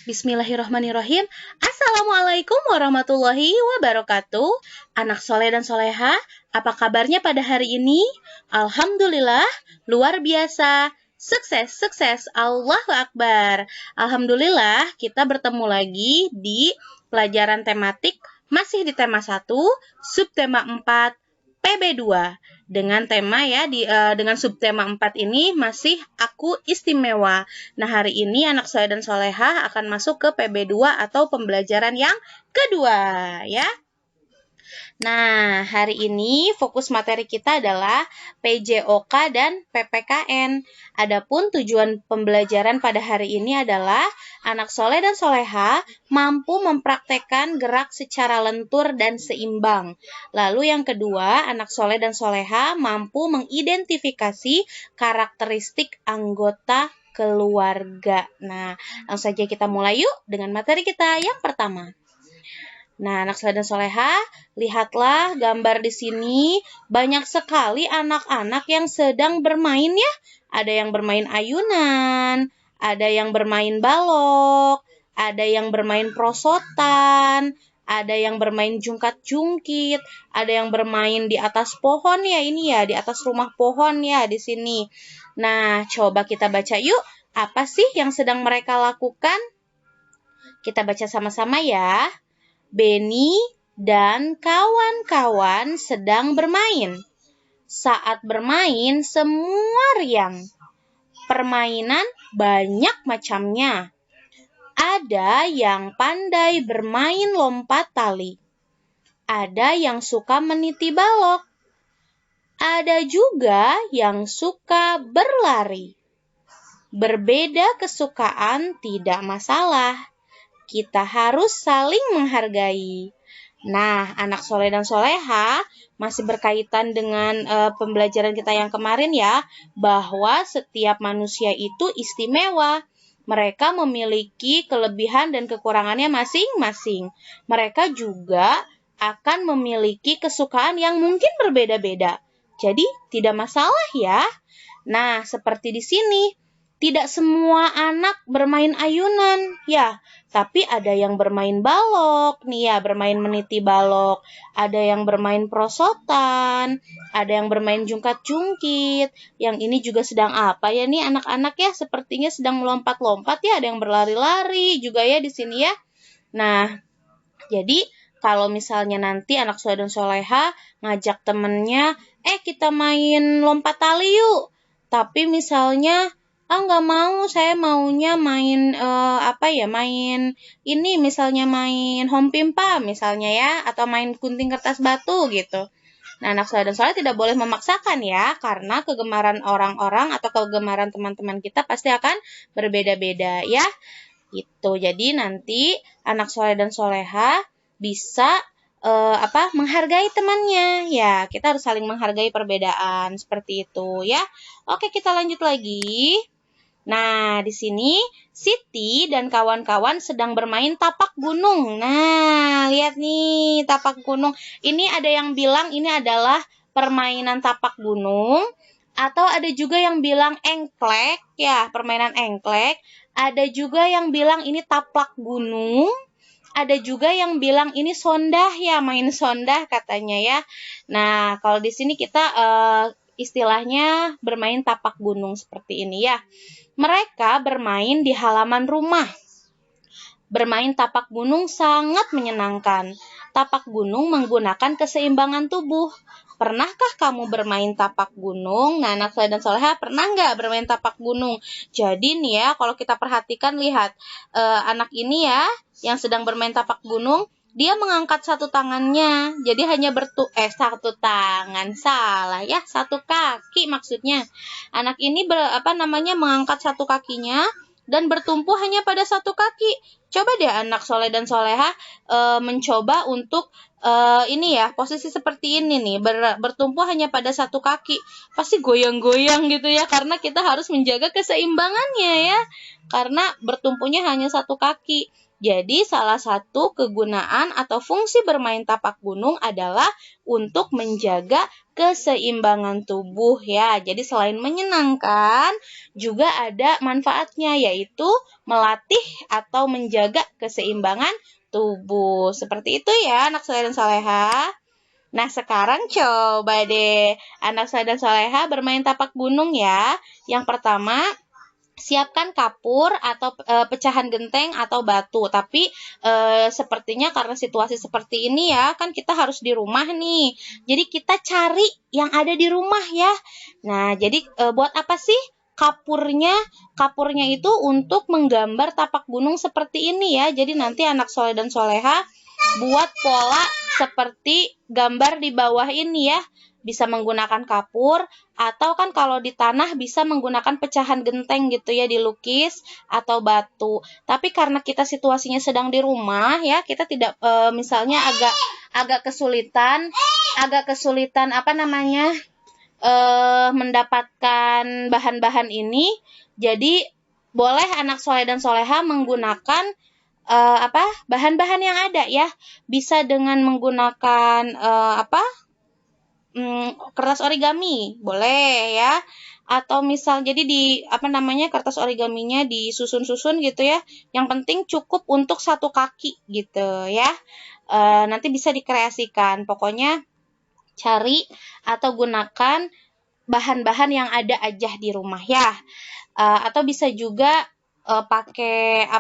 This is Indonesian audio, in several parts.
Bismillahirrahmanirrahim. Assalamualaikum warahmatullahi wabarakatuh. Anak soleh dan soleha, apa kabarnya pada hari ini? Alhamdulillah, luar biasa. Sukses, sukses. Allahu Akbar. Alhamdulillah, kita bertemu lagi di pelajaran tematik, masih di tema 1, subtema 4, PB2. Dengan tema dengan subtema 4 ini masih aku istimewa. Nah, hari ini anak soleh dan soleha akan masuk ke PB2 atau pembelajaran yang kedua, ya. Nah, hari ini fokus materi kita adalah PJOK dan PPKN. Adapun tujuan pembelajaran pada hari ini adalah anak soleh dan soleha mampu mempraktekkan gerak secara lentur dan seimbang. Lalu yang kedua, anak soleh dan soleha mampu mengidentifikasi karakteristik anggota keluarga. Nah, langsung saja kita mulai yuk dengan materi kita yang pertama. Nah, anak soleh dan soleha, lihatlah gambar di sini. Banyak sekali anak-anak yang sedang bermain ya. Ada yang bermain ayunan, ada yang bermain balok, ada yang bermain prosotan, ada yang bermain jungkat-jungkit, ada yang bermain di atas pohon ya, ini ya, di atas rumah pohon ya di sini. Nah, coba kita baca yuk, apa sih yang sedang mereka lakukan? Kita baca sama-sama ya. Benny dan kawan-kawan sedang bermain. Saat bermain, semua riang. Permainan banyak macamnya. Ada yang pandai bermain lompat tali. Ada yang suka meniti balok. Ada juga yang suka berlari. Berbeda kesukaan tidak masalah. Kita harus saling menghargai. Nah, anak soleh dan soleha masih berkaitan dengan pembelajaran kita yang kemarin ya, bahwa setiap manusia itu istimewa. Mereka memiliki kelebihan dan kekurangannya masing-masing. Mereka juga akan memiliki kesukaan yang mungkin berbeda-beda. Jadi, tidak masalah ya. Nah, seperti di sini. Tidak semua anak bermain ayunan, ya. Tapi ada yang bermain balok, nih ya, bermain meniti balok. Ada yang bermain prosotan, ada yang bermain jungkat-jungkit. Yang ini juga sedang apa ya nih anak-anak ya? Sepertinya sedang melompat-lompat ya, ada yang berlari-lari juga ya di sini ya. Nah, jadi kalau misalnya nanti anak soleh dan soleha ngajak temennya, kita main lompat tali yuk. Tapi misalnya nggak mau, saya maunya main main ini misalnya main hompimpa misalnya ya, atau main gunting kertas batu gitu. Nah, anak soleh dan soleh tidak boleh memaksakan ya, karena kegemaran orang-orang atau kegemaran teman-teman kita pasti akan berbeda-beda ya. Gitu. Jadi nanti anak soleh dan soleha bisa menghargai temannya ya. Kita harus saling menghargai perbedaan seperti itu ya. Oke, kita lanjut lagi. Nah, di sini Siti dan kawan-kawan sedang bermain tapak gunung. Nah, lihat nih tapak gunung. Ini ada yang bilang ini adalah permainan tapak gunung. Atau ada juga yang bilang engklek, ya, permainan engklek. Ada juga yang bilang ini taplak gunung. Ada juga yang bilang ini sondah, ya, main sondah katanya ya. Nah, kalau di sini kita istilahnya bermain tapak gunung seperti ini ya. Mereka bermain di halaman rumah. Bermain tapak gunung sangat menyenangkan. Tapak gunung menggunakan keseimbangan tubuh. Pernahkah kamu bermain tapak gunung? Nah, anak soleh dan soleha pernah nggak bermain tapak gunung? Jadi nih ya, kalau kita perhatikan, lihat anak ini ya, yang sedang bermain tapak gunung, dia mengangkat satu tangannya. Jadi hanya satu tangan, salah ya, satu kaki maksudnya. Anak ini mengangkat satu kakinya dan bertumpu hanya pada satu kaki. Coba deh anak soleh dan soleha mencoba untuk posisi seperti ini nih, bertumpu hanya pada satu kaki. Pasti goyang-goyang gitu ya, karena kita harus menjaga keseimbangannya ya. Karena bertumpunya hanya satu kaki. Jadi salah satu kegunaan atau fungsi bermain tapak gunung adalah untuk menjaga keseimbangan tubuh ya. Jadi selain menyenangkan, juga ada manfaatnya, yaitu melatih atau menjaga keseimbangan tubuh. Seperti itu ya anak soleh dan soleha. Nah, sekarang coba deh anak soleh dan soleha bermain tapak gunung ya. Yang pertama, siapkan kapur atau pecahan genteng atau batu. Tapi sepertinya karena situasi seperti ini ya, kan kita harus di rumah nih. Jadi kita cari yang ada di rumah ya. Nah, jadi buat apa sih kapurnya? Kapurnya itu untuk menggambar tapak gunung seperti ini ya. Jadi nanti anak soleh dan soleha buat pola seperti gambar di bawah ini ya. Bisa menggunakan kapur, atau kan kalau di tanah bisa menggunakan pecahan genteng gitu ya, dilukis atau batu. Tapi karena kita situasinya sedang di rumah ya, kita tidak misalnya agak kesulitan mendapatkan bahan-bahan ini. Jadi boleh anak soleh dan soleha menggunakan bahan-bahan yang ada ya. Bisa dengan menggunakan kertas origami, boleh ya. Atau misal jadi kertas origaminya disusun-susun gitu ya. Yang penting cukup untuk satu kaki gitu ya. Nanti bisa dikreasikan. Pokoknya cari atau gunakan bahan-bahan yang ada aja di rumah ya. Atau bisa juga pakai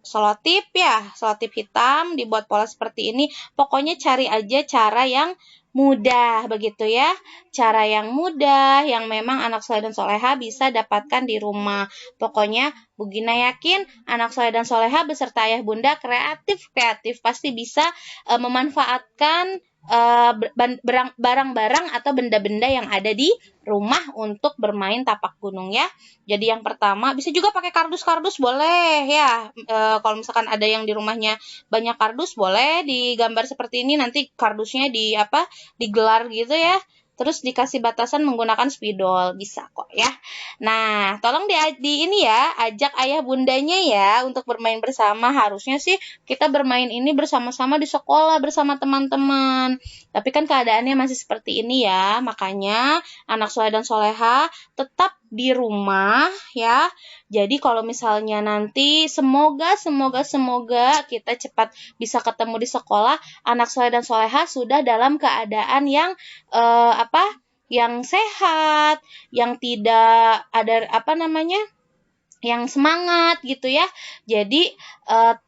selotip ya, selotip hitam dibuat pola seperti ini. Pokoknya cari aja cara yang mudah begitu ya. Cara yang mudah yang memang anak soleh dan soleha bisa dapatkan di rumah. Pokoknya Bu Gina yakin anak soleh dan soleha beserta ayah bunda kreatif pasti bisa memanfaatkan barang-barang atau benda-benda yang ada di rumah untuk bermain tapak gunung ya. Jadi yang pertama bisa juga pakai kardus-kardus boleh ya. Kalau misalkan ada yang di rumahnya banyak kardus, boleh digambar seperti ini, nanti kardusnya digelar gitu ya. Terus dikasih batasan menggunakan spidol, bisa kok ya. Nah, tolong di ini ya, ajak ayah bundanya ya untuk bermain bersama. Harusnya sih kita bermain ini bersama-sama di sekolah bersama teman-teman. Tapi kan keadaannya masih seperti ini ya, makanya anak soleh dan soleha tetap di rumah ya. Jadi kalau misalnya nanti semoga kita cepat bisa ketemu di sekolah, anak soleh dan soleha sudah dalam keadaan yang yang sehat, yang tidak ada yang semangat gitu ya. Jadi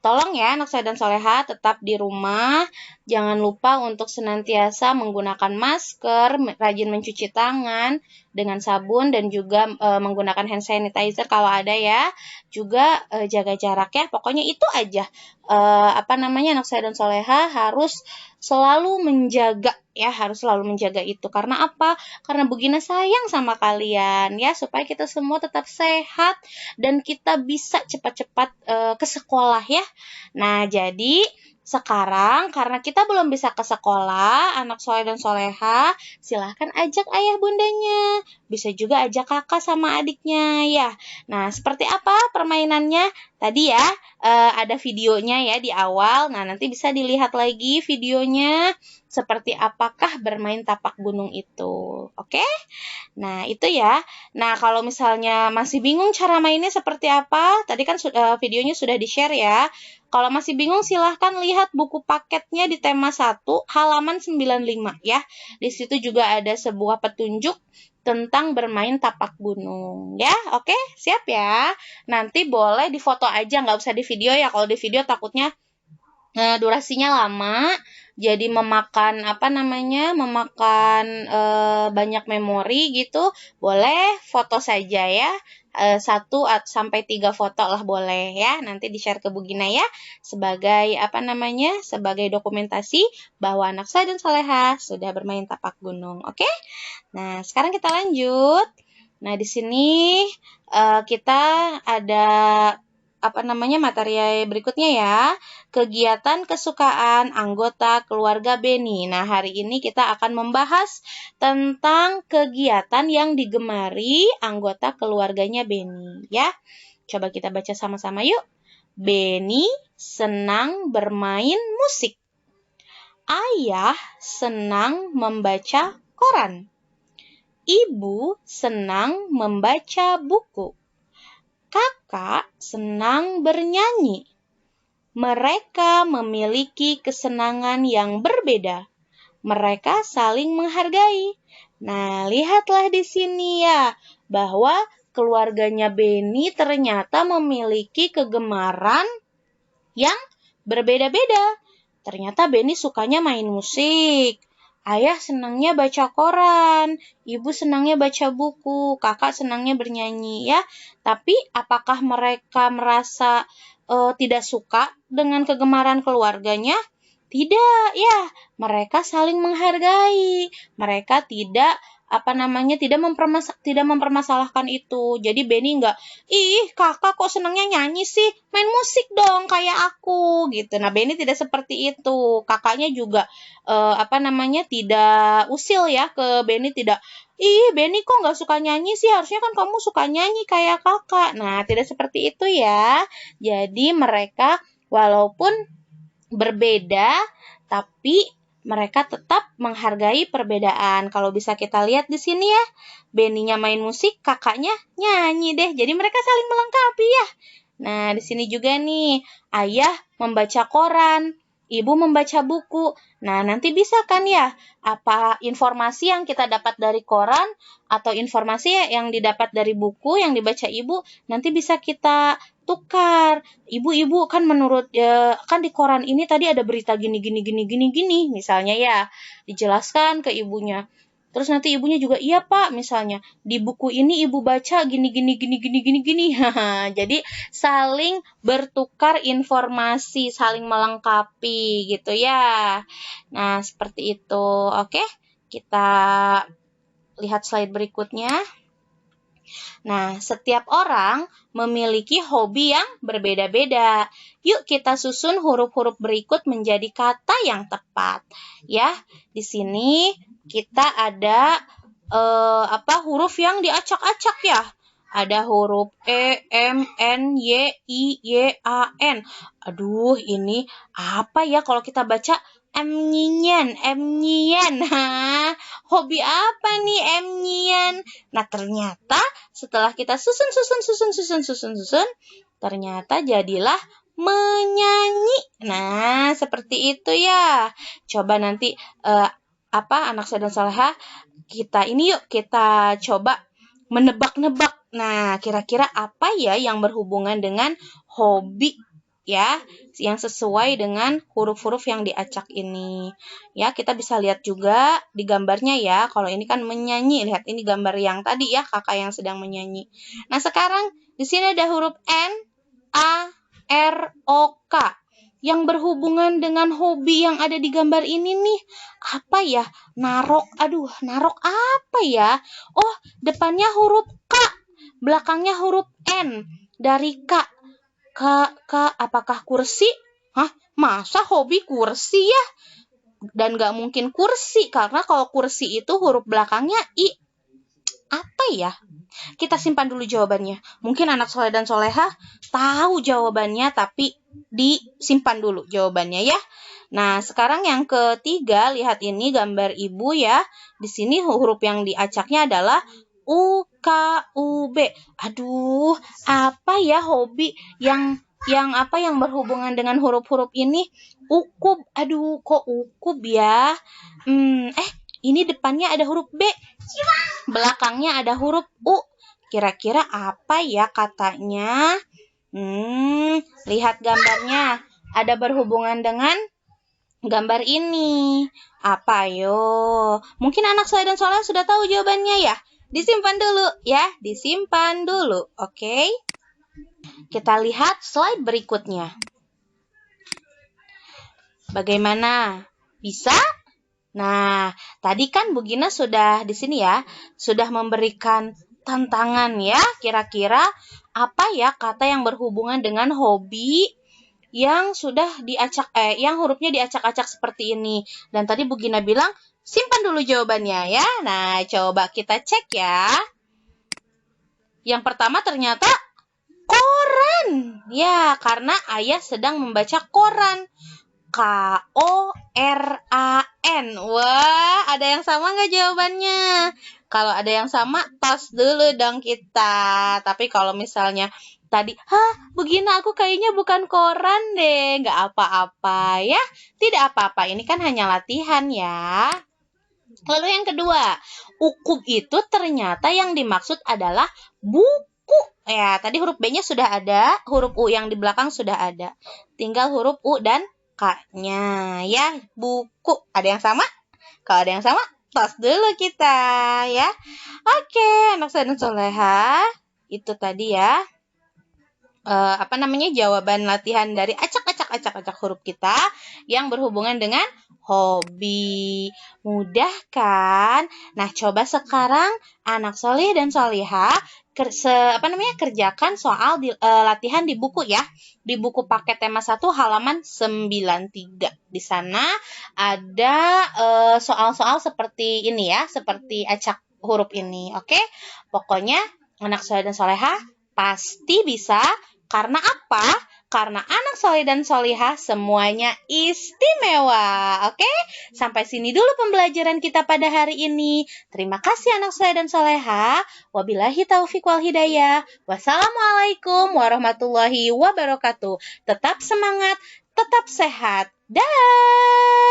tolong ya anak soleh dan soleha tetap di rumah. Jangan lupa untuk senantiasa menggunakan masker, rajin mencuci tangan dengan sabun dan juga menggunakan hand sanitizer kalau ada ya. Juga jaga jarak ya. Pokoknya itu aja. Anak soleh dan soleha harus selalu menjaga itu. Karena apa? Karena Bu Gina sayang sama kalian ya, supaya kita semua tetap sehat dan kita bisa cepat-cepat ke sekolah ya. Nah, jadi sekarang karena kita belum bisa ke sekolah, anak soleh dan soleha silahkan ajak ayah bundanya. Bisa juga ajak kakak sama adiknya ya. Nah, seperti apa permainannya? Tadi ya ada videonya ya di awal. Nah, nanti bisa dilihat lagi videonya seperti apakah bermain tapak gunung itu. Oke? Nah, itu ya. Nah, kalau misalnya masih bingung cara mainnya seperti apa, tadi kan videonya sudah di-share ya. Kalau masih bingung silahkan lihat buku paketnya di tema 1 halaman 95 ya. Di situ juga ada sebuah petunjuk tentang bermain tapak gunung ya. Oke, siap ya. Nanti boleh difoto aja, nggak usah di video ya. Kalau di video takutnya durasinya lama, jadi memakan banyak memori gitu. Boleh foto saja ya. 1 sampai 3 foto lah boleh ya. Nanti di-share ke Bu Gina ya sebagai sebagai dokumentasi bahwa anak soleh dan soleha sudah bermain tapak gunung. Oke? Nah, sekarang kita lanjut. Nah, di sini kita ada materi berikutnya ya. Kegiatan kesukaan anggota keluarga Beni. Nah, hari ini kita akan membahas tentang kegiatan yang digemari anggota keluarganya Beni ya. Coba kita baca sama-sama yuk. Beni senang bermain musik. Ayah senang membaca koran. Ibu senang membaca buku. Kakak senang bernyanyi. Mereka memiliki kesenangan yang berbeda. Mereka saling menghargai. Nah, lihatlah di sini ya, bahwa keluarganya Benny ternyata memiliki kegemaran yang berbeda-beda. Ternyata Benny sukanya main musik. Ayah senangnya baca koran, ibu senangnya baca buku, kakak senangnya bernyanyi ya. Tapi apakah mereka merasa tidak suka dengan kegemaran keluarganya? Tidak, ya. Mereka saling menghargai. Mereka tidak tidak mempermasalahkan itu. Jadi Benny enggak, ih kakak kok senangnya nyanyi sih, main musik dong kayak aku gitu. Nah Benny tidak seperti itu. Kakaknya juga tidak usil ya ke Benny, tidak, ih Benny kok nggak suka nyanyi sih, harusnya kan kamu suka nyanyi kayak kakak. Nah tidak seperti itu ya. Jadi mereka walaupun berbeda tapi mereka tetap menghargai perbedaan. Kalau bisa kita lihat di sini ya, Benny-nya main musik, kakaknya nyanyi deh. Jadi mereka saling melengkapi ya. Nah, di sini juga nih, ayah membaca koran, ibu membaca buku. Nah, nanti bisa kan ya, apa informasi yang kita dapat dari koran atau informasi yang didapat dari buku yang dibaca ibu, nanti bisa kita tukar. Ibu kan menurut kan di koran ini tadi ada berita gini misalnya ya, dijelaskan ke ibunya. Terus nanti ibunya juga, iya Pak, misalnya di buku ini ibu baca gini. Jadi saling bertukar informasi, saling melengkapi gitu ya. Nah, seperti itu. Oke, kita lihat slide berikutnya. Nah, setiap orang memiliki hobi yang berbeda-beda. Yuk kita susun huruf-huruf berikut menjadi kata yang tepat. Ya, di sini kita ada huruf yang diacak-acak ya. Ada huruf E, M, N, Y, I, Y, A, N. Aduh, ini apa ya kalau kita baca emnyian. Nah, hobi apa nih emnyian? Nah, ternyata setelah kita susun, ternyata jadilah menyanyi. Nah, seperti itu ya. Coba nanti anak saya dan Soleha, kita coba menebak-nebak. Nah, kira-kira apa ya yang berhubungan dengan hobi ya, yang sesuai dengan huruf-huruf yang diacak ini. Ya, kita bisa lihat juga di gambarnya ya. Kalau ini kan menyanyi, lihat ini gambar yang tadi ya, kakak yang sedang menyanyi. Nah, sekarang di sini ada huruf N, A, R, O, K. Yang berhubungan dengan hobi yang ada di gambar ini nih, apa ya? Narok. Aduh, narok apa ya? Oh, depannya huruf K, belakangnya huruf N. Dari K. Apakah kursi? Hah? Masa hobi kursi ya? Dan gak mungkin kursi, karena kalau kursi itu huruf belakangnya I. Apa ya? Kita simpan dulu jawabannya. Mungkin anak soleh dan soleha tahu jawabannya, tapi disimpan dulu jawabannya ya. Nah, sekarang yang ketiga, lihat ini gambar ibu ya. Di sini huruf yang diacaknya adalah U, K, U, B. Aduh, apa ya hobi yang berhubungan dengan huruf-huruf ini? Ukub. Aduh, kok ukub ya? Ini depannya ada huruf B. Belakangnya ada huruf U. Kira-kira apa ya katanya? Lihat gambarnya. Ada berhubungan dengan gambar ini. Apa yo? Mungkin anak soleh dan soleh sudah tahu jawabannya ya. Disimpan dulu ya, disimpan dulu. Oke. Kita lihat slide berikutnya. Bagaimana? Bisa? Nah, tadi kan Bu Gina sudah di sini ya, sudah memberikan tantangan ya. Kira-kira apa ya kata yang berhubungan dengan hobi yang sudah yang hurufnya diacak-acak seperti ini. Dan tadi Bu Gina bilang, simpan dulu jawabannya ya. Nah, coba kita cek ya. Yang pertama ternyata koran. Ya, karena ayah sedang membaca koran. Koran. Wah, ada yang sama nggak jawabannya? Kalau ada yang sama, tos dulu dong kita. Tapi kalau misalnya tadi, begini aku kayaknya bukan koran deh. Nggak apa-apa ya. Tidak apa-apa, ini kan hanya latihan ya. Lalu yang kedua, ukub itu ternyata yang dimaksud adalah buku. Ya, tadi huruf B-nya sudah ada, huruf U yang di belakang sudah ada. Tinggal huruf U dan K-nya ya, buku. Ada yang sama? Kalau ada yang sama, tos dulu kita ya. Oke, anak saya dan soleha, itu tadi ya. Jawaban latihan dari acak huruf kita yang berhubungan dengan hobi. Mudah kan? Nah, coba sekarang anak soleh dan soleha kerjakan soal latihan di buku ya. Di buku paket tema 1 halaman 93. Di sana ada soal-soal seperti ini ya, seperti acak huruf ini. Oke? Pokoknya anak soleh dan soleha pasti bisa. Karena apa? Karena anak soleh dan solihah semuanya istimewa. Oke? Sampai sini dulu pembelajaran kita pada hari ini. Terima kasih anak soleh dan solehah. Wabillahi taufiq wal hidayah. Wassalamualaikum warahmatullahi wabarakatuh. Tetap semangat, tetap sehat. Dah.